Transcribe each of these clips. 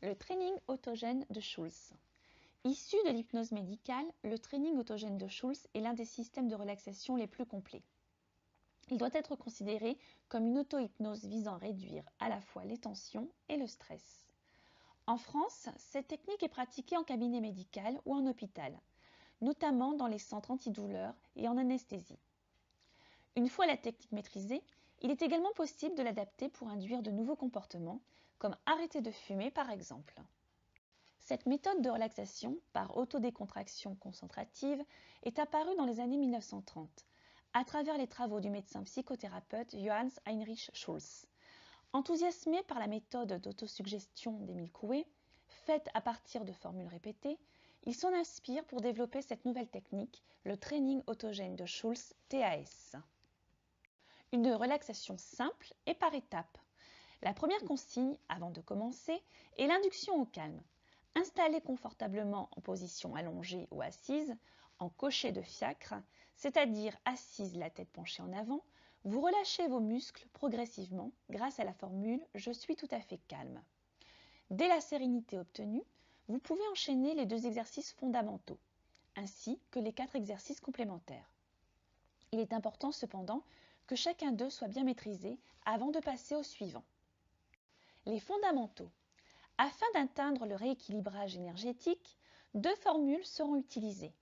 Le training autogène de Schulz. Issu de l'hypnose médicale, le training autogène de Schulz est l'un des systèmes de relaxation les plus complets. Il doit être considéré comme une auto-hypnose visant à réduire à la fois les tensions et le stress. En France, cette technique est pratiquée en cabinet médical ou en hôpital, notamment dans les centres antidouleurs et en anesthésie. Une fois la technique maîtrisée, il est également possible de l'adapter pour induire de nouveaux comportements, comme arrêter de fumer par exemple. Cette méthode de relaxation par autodécontraction concentrative est apparue dans les années 1930 à travers les travaux du médecin psychothérapeute Johannes Heinrich Schulz. Enthousiasmé par la méthode d'autosuggestion d'Emile Coué, faite à partir de formules répétées, il s'en inspire pour développer cette nouvelle technique, le training autogène de Schulz TAS. Une relaxation simple et par étapes. La première consigne, avant de commencer, est l'induction au calme. Installez confortablement en position allongée ou assise, en cocher de fiacre, c'est-à-dire assise la tête penchée en avant, vous relâchez vos muscles progressivement grâce à la formule « Je suis tout à fait calme ». Dès la sérénité obtenue, vous pouvez enchaîner les 2 exercices fondamentaux, ainsi que les 4 exercices complémentaires. Il est important cependant que chacun d'eux soit bien maîtrisé avant de passer au suivant. Les fondamentaux. Afin d'atteindre le rééquilibrage énergétique, 2 formules seront utilisées.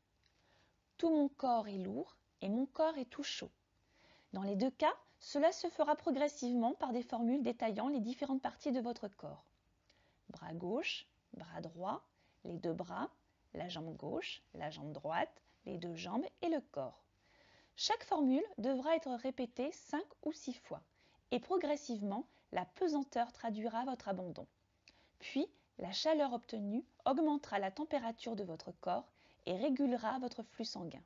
Tout mon corps est lourd et mon corps est tout chaud. Dans les 2 cas, cela se fera progressivement par des formules détaillant les différentes parties de votre corps. Bras gauche, bras droit, les 2 bras, la jambe gauche, la jambe droite, les 2 jambes et le corps. Chaque formule devra être répétée 5 ou 6 fois et progressivement, la pesanteur traduira votre abandon. Puis, la chaleur obtenue augmentera la température de votre corps et régulera votre flux sanguin.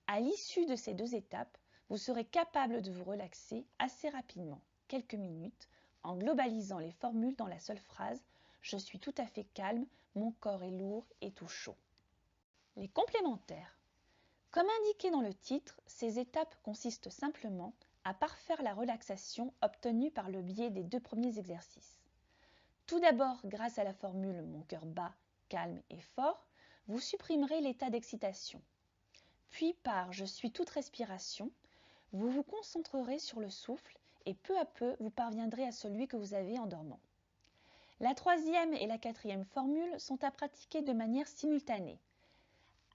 À l'issue de ces 2 étapes, vous serez capable de vous relaxer assez rapidement, quelques minutes, en globalisant les formules dans la seule phrase « Je suis tout à fait calme, mon corps est lourd et tout chaud ». Les complémentaires. Comme indiqué dans le titre, ces étapes consistent simplement à parfaire la relaxation obtenue par le biais des 2 premiers exercices. Tout d'abord, grâce à la formule « Mon cœur bat, calme et fort », vous supprimerez l'état d'excitation. Puis par « Je suis toute respiration », vous vous concentrerez sur le souffle et peu à peu, vous parviendrez à celui que vous avez en dormant. La 3e et la 4e formule sont à pratiquer de manière simultanée.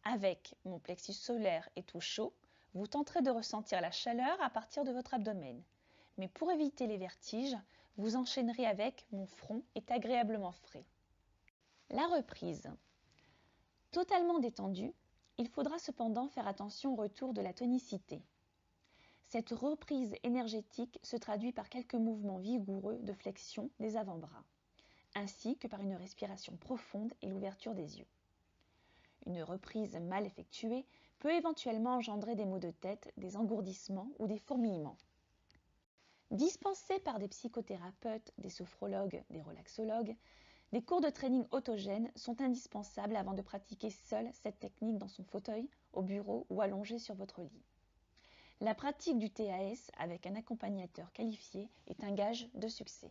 Avec « Mon plexus solaire est tout chaud », vous tenterez de ressentir la chaleur à partir de votre abdomen. Mais pour éviter les vertiges, vous enchaînerez avec « Mon front est agréablement frais ». La reprise. Totalement détendu, il faudra cependant faire attention au retour de la tonicité. Cette reprise énergétique se traduit par quelques mouvements vigoureux de flexion des avant-bras, ainsi que par une respiration profonde et l'ouverture des yeux. Une reprise mal effectuée peut éventuellement engendrer des maux de tête, des engourdissements ou des fourmillements. Dispensés par des psychothérapeutes, des sophrologues, des relaxologues, des cours de training autogène sont indispensables avant de pratiquer seul cette technique dans son fauteuil, au bureau ou allongé sur votre lit. La pratique du TAS avec un accompagnateur qualifié est un gage de succès.